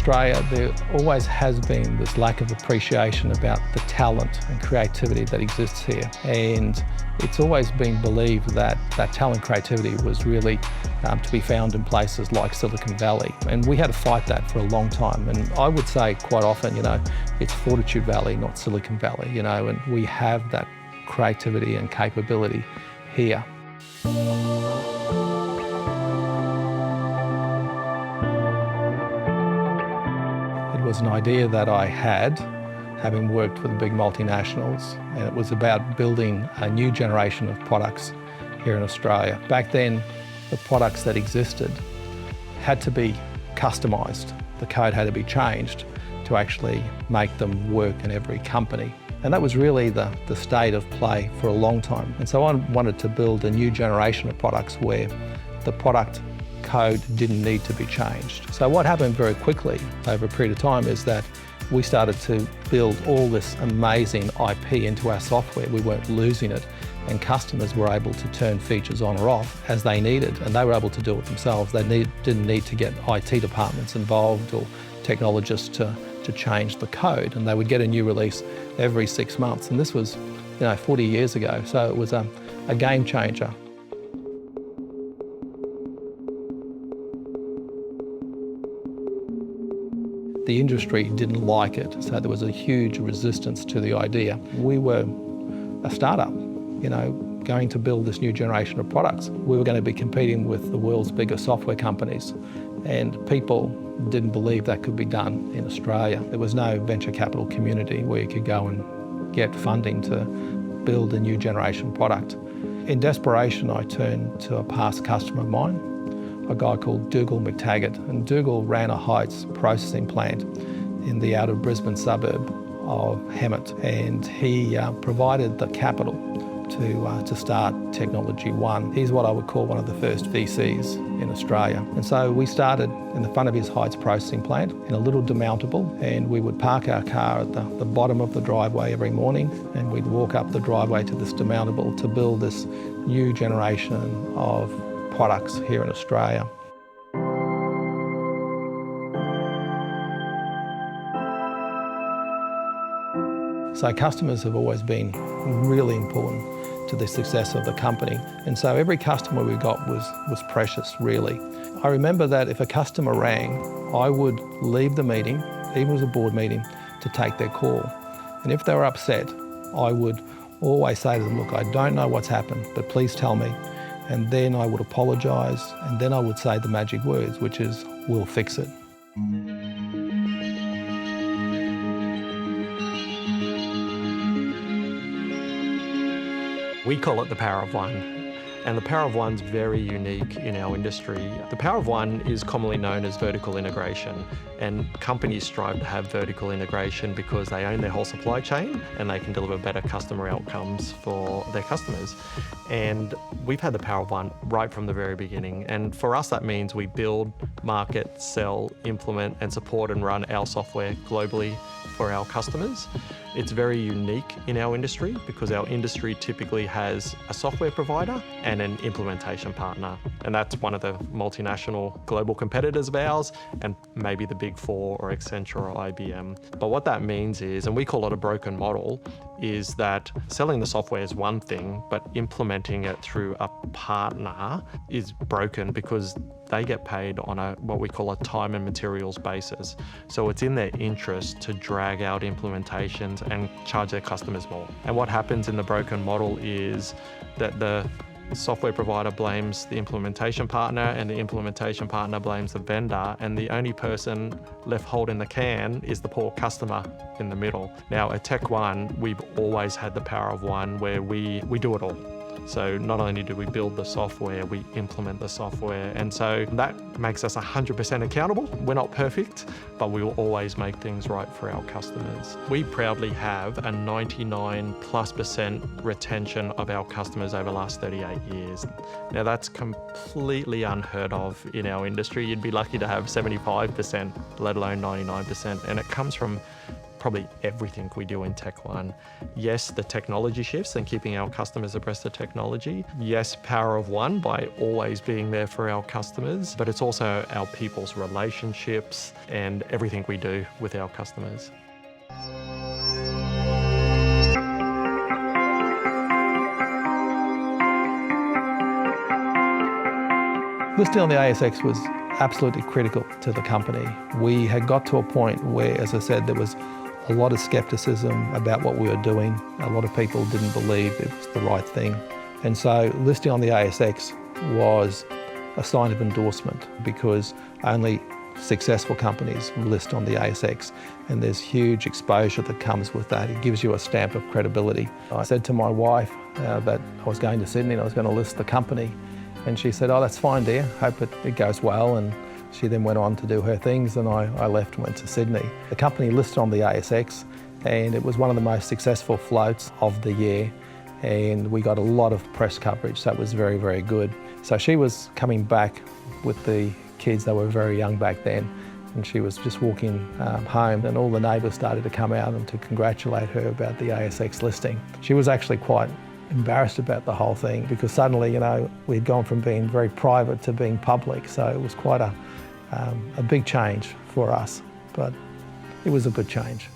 Australia, there always has been this lack of appreciation about the talent and creativity that exists here. And it's always been believed that that talent and creativity was really to be found in places like Silicon Valley. And we had to fight that for a long time. And I would say quite often, it's Fortitude Valley, not Silicon Valley, and we have that creativity and capability here. It was an idea that I had, having worked with big multinationals, and it was about building a new generation of products here in Australia. Back then, the products that existed had to be customised. The code had to be changed to actually make them work in every company. And that was really the state of play for a long time. And so I wanted to build a new generation of products where the product code didn't need to be changed. So what happened very quickly over a period of time is that we started to build all this amazing IP into our software. We weren't losing it, and customers were able to turn features on or off as they needed, and they were able to do it themselves. They didn't need to get IT departments involved or technologists to change the code, and they would get a new release every 6 months. And this was 40 years ago, so it was a game changer. The industry didn't like it, so there was a huge resistance to the idea. We were a startup, going to build this new generation of products. We were going to be competing with the world's biggest software companies, and people didn't believe that could be done in Australia. There was no venture capital community where you could go and get funding to build a new generation product. In desperation, I turned to a past customer of mine, a guy called Dougal McTaggart. And Dougal ran a Heights processing plant in the outer Brisbane suburb of Hemet, and he provided the capital to start Technology One. He's what I would call one of the first VCs in Australia. And so we started in the front of his Heights processing plant in a little demountable, and we would park our car at the bottom of the driveway every morning, and we'd walk up the driveway to this demountable to build this new generation of products here in Australia. So customers have always been really important to the success of the company. And so every customer we got was precious, really. I remember that if a customer rang, I would leave the meeting, even if it was a board meeting, to take their call. And if they were upset, I would always say to them, look, I don't know what's happened, but please tell me. And then I would apologise, and then I would say the magic words, which is, we'll fix it. We call it the Power of One, and the Power of One's very unique in our industry. The Power of One is commonly known as vertical integration, and companies strive to have vertical integration because they own their whole supply chain and they can deliver better customer outcomes for their customers. And we've had the Power of One right from the very beginning, and for us that means we build, market, sell, implement and support and run our software globally for our customers. It's very unique in our industry because our industry typically has a software provider and an implementation partner. And that's one of the multinational global competitors of ours, and maybe the Big Four or Accenture or IBM. But what that means is, and we call it a broken model, is that selling the software is one thing, but implementing it through a partner is broken because they get paid on what we call a time and materials basis. So it's in their interest to drag out implementations and charge their customers more. And what happens in the broken model is that the software provider blames the implementation partner and the implementation partner blames the vendor, and the only person left holding the can is the poor customer in the middle. Now at Tech One, we've always had the Power of One where we do it all. So not only do we build the software, we implement the software. And so that makes us 100% accountable. We're not perfect, but we will always make things right for our customers. We proudly have a 99+% retention of our customers over the last 38 years. Now that's completely unheard of in our industry. You'd be lucky to have 75%, let alone 99%. And it comes from probably everything we do in Tech One. Yes, the technology shifts and keeping our customers abreast of technology. Yes, Power of One by always being there for our customers, but it's also our people's relationships and everything we do with our customers. Listing on the ASX was absolutely critical to the company. We had got to a point where, as I said, there was a lot of skepticism about what we were doing. A lot of people didn't believe it was the right thing. And so listing on the ASX was a sign of endorsement, because only successful companies list on the ASX, and there's huge exposure that comes with that. It gives you a stamp of credibility. I said to my wife that I was going to Sydney and I was going to list the company. And she said, "Oh, that's fine, dear. Hope it goes well." And she then went on to do her things, and I left and went to Sydney. The company listed on the ASX, and it was one of the most successful floats of the year. And we got a lot of press coverage, so that was very, very good. So she was coming back with the kids. They were very young back then. And she was just walking home, and all the neighbours started to come out and to congratulate her about the ASX listing. She was actually quite embarrassed about the whole thing, because suddenly, we'd gone from being very private to being public. So it was quite a big change for us, but it was a good change.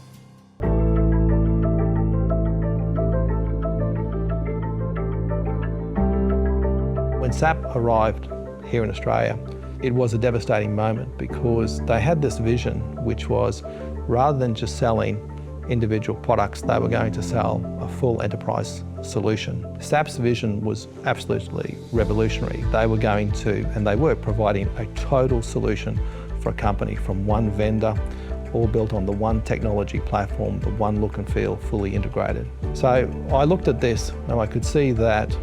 When SAP arrived here in Australia, it was a devastating moment, because they had this vision, which was, rather than just selling individual products, they were going to sell a full enterprise solution. SAP's vision was absolutely revolutionary. They were going to, and they were providing a total solution for a company from one vendor, all built on the one technology platform, the one look and feel, fully integrated. So I looked at this and I could see that,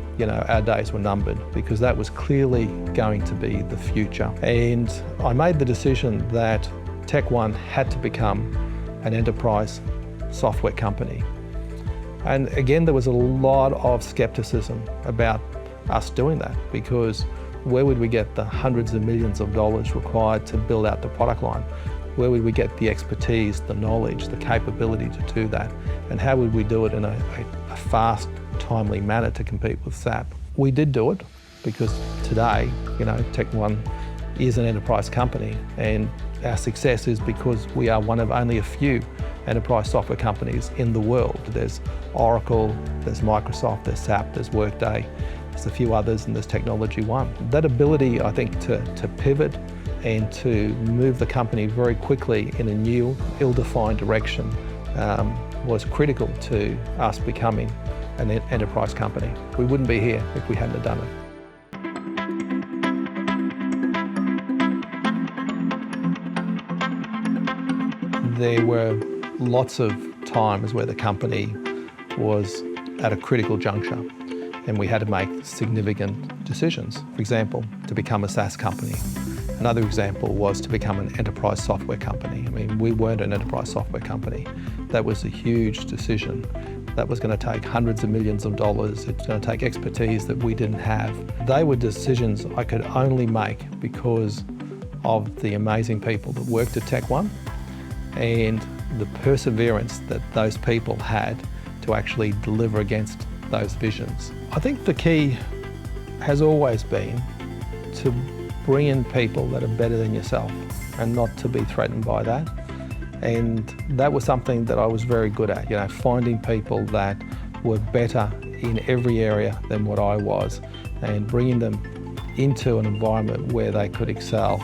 our days were numbered, because that was clearly going to be the future. And I made the decision that Tech One had to become an enterprise software company. And again, there was a lot of skepticism about us doing that, because where would we get the hundreds of millions of dollars required to build out the product line? Where would we get the expertise, the knowledge, the capability to do that? And how would we do it in a fast, timely manner to compete with SAP? We did do it, because today, Tech One is an enterprise company, and our success is because we are one of only a few enterprise software companies in the world. There's Oracle, there's Microsoft, there's SAP, there's Workday, there's a few others, and there's Technology One. That ability, I think, to pivot and to move the company very quickly in a new, ill-defined direction was critical to us becoming an enterprise company. We wouldn't be here if we hadn't have done it. There were lots of times where the company was at a critical juncture and we had to make significant decisions. For example, to become a SaaS company. Another example was to become an enterprise software company. We weren't an enterprise software company. That was a huge decision. That was going to take hundreds of millions of dollars. It's going to take expertise that we didn't have. They were decisions I could only make because of the amazing people that worked at Tech One and the perseverance that those people had to actually deliver against those visions. I think the key has always been to bring in people that are better than yourself and not to be threatened by that. And that was something that I was very good at, finding people that were better in every area than what I was and bringing them into an environment where they could excel.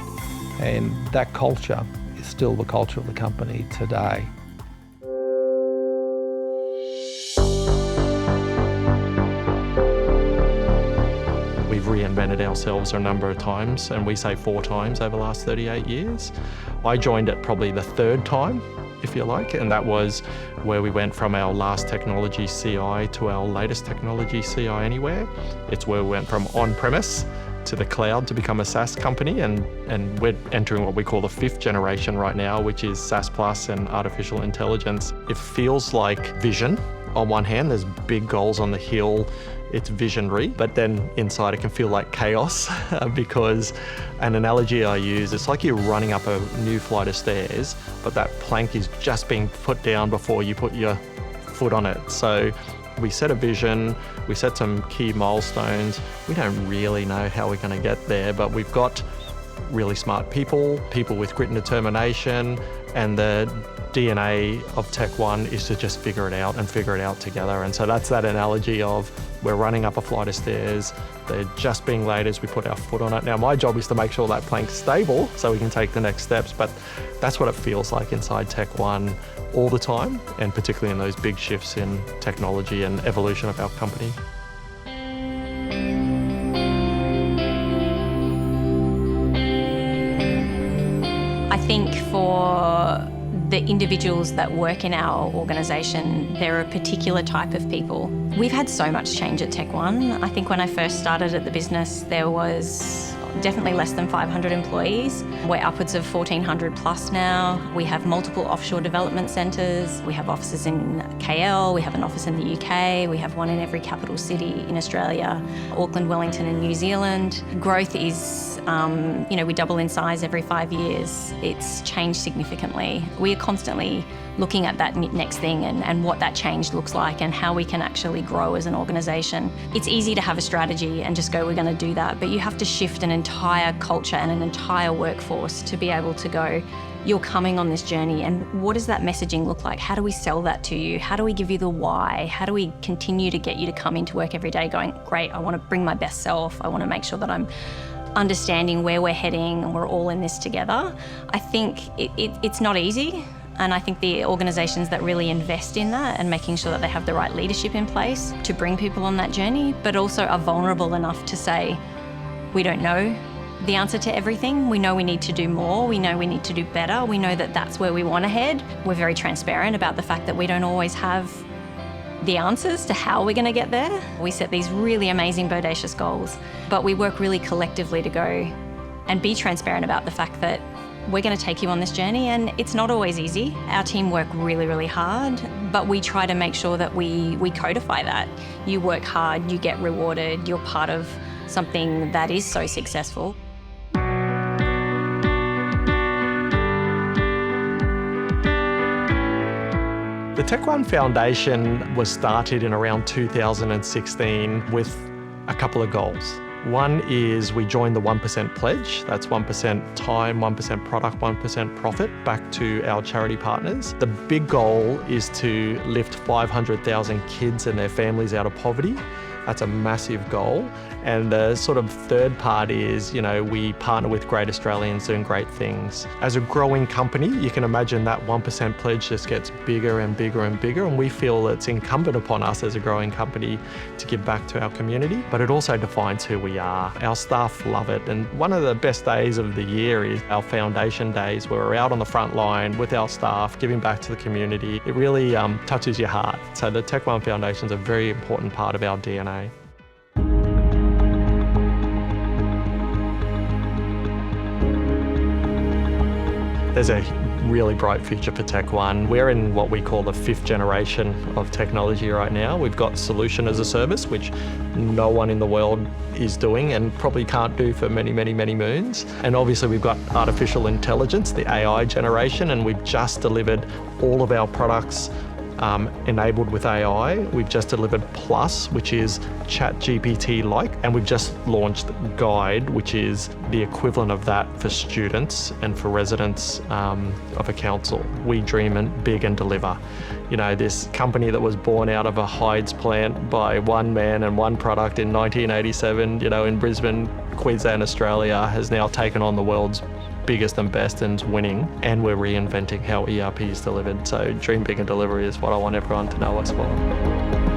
And that culture is still the culture of the company today. We've reinvented ourselves a number of times, and we say 4 times over the last 38 years. I joined it probably the 3rd time, if you like, and that was where we went from our last technology CI to our latest technology CI anywhere. It's where we went from on-premise to the cloud to become a SaaS company, and we're entering what we call the 5th generation right now, which is SaaS Plus and artificial intelligence. It feels like vision. On one hand, there's big goals on the hill it's visionary, but then inside it can feel like chaos because an analogy I use, it's like you're running up a new flight of stairs, but that plank is just being put down before you put your foot on it. So we set a vision, we set some key milestones. We don't really know how we're going to get there, but we've got really smart people with grit and determination, and the DNA of Tech One is to just figure it out together. And so that's that analogy of we're running up a flight of stairs, they're just being laid as we put our foot on it. Now my job is to make sure that plank's stable so we can take the next steps, but that's what it feels like inside Tech One all the time, and particularly in those big shifts in technology and evolution of our company. I think for the individuals that work in our organisation, they're a particular type of people. We've had so much change at Tech One. I think when I first started at the business, there was definitely less than 500 employees. We're upwards of 1,400 plus now. We have multiple offshore development centres. We have offices in KL, we have an office in the UK, we have one in every capital city in Australia, Auckland, Wellington and New Zealand. Growth is, we double in size every 5 years. It's changed significantly. We are constantly looking at that next thing and what that change looks like and how we can actually grow as an organisation. It's easy to have a strategy and just go, we're going to do that, but you have to shift an entire culture and an entire workforce to be able to go, you're coming on this journey, and what does that messaging look like? How do we sell that to you? How do we give you the why? How do we continue to get you to come into work every day going, great, I want to bring my best self. I want to make sure that I'm understanding where we're heading and we're all in this together. I think it's not easy. And I think the organisations that really invest in that and making sure that they have the right leadership in place to bring people on that journey, but also are vulnerable enough to say, we don't know the answer to everything. We know we need to do more. We know we need to do better. We know that that's where we want to head. We're very transparent about the fact that we don't always have the answers to how we're going to get there. We set these really amazing, bodacious goals, but we work really collectively to go and be transparent about the fact that we're going to take you on this journey, and it's not always easy. Our team work really, really hard, but we try to make sure that we codify that. You work hard, you get rewarded, you're part of something that is so successful. The Tech One Foundation was started in around 2016 with a couple of goals. One is we joined the 1% pledge. That's 1% time, 1% product, 1% profit back to our charity partners. The big goal is to lift 500,000 kids and their families out of poverty. That's a massive goal. And the sort of third part is, we partner with great Australians doing great things. As a growing company, you can imagine that 1% pledge just gets bigger and bigger and bigger, and we feel it's incumbent upon us as a growing company to give back to our community, but it also defines who we are. Our staff love it, and one of the best days of the year is our foundation days, where we're out on the front line with our staff, giving back to the community. It really touches your heart. So the Tech One Foundation is a very important part of our DNA. There's a really bright future for Tech One. We're in what we call the 5th generation of technology right now. We've got solution as a service, which no one in the world is doing and probably can't do for many, many, many moons. And obviously we've got artificial intelligence, the AI generation, and we've just delivered all of our products enabled with AI. We've just delivered Plus, which is ChatGPT-like, and we've just launched Guide, which is the equivalent of that for students and for residents of a council. We dream big and deliver. This company that was born out of a hides plant by one man and one product in 1987, in Brisbane, Queensland, Australia, has now taken on the world's biggest and best and winning, and we're reinventing how ERP is delivered. So dream big and deliver is what I want everyone to know us for.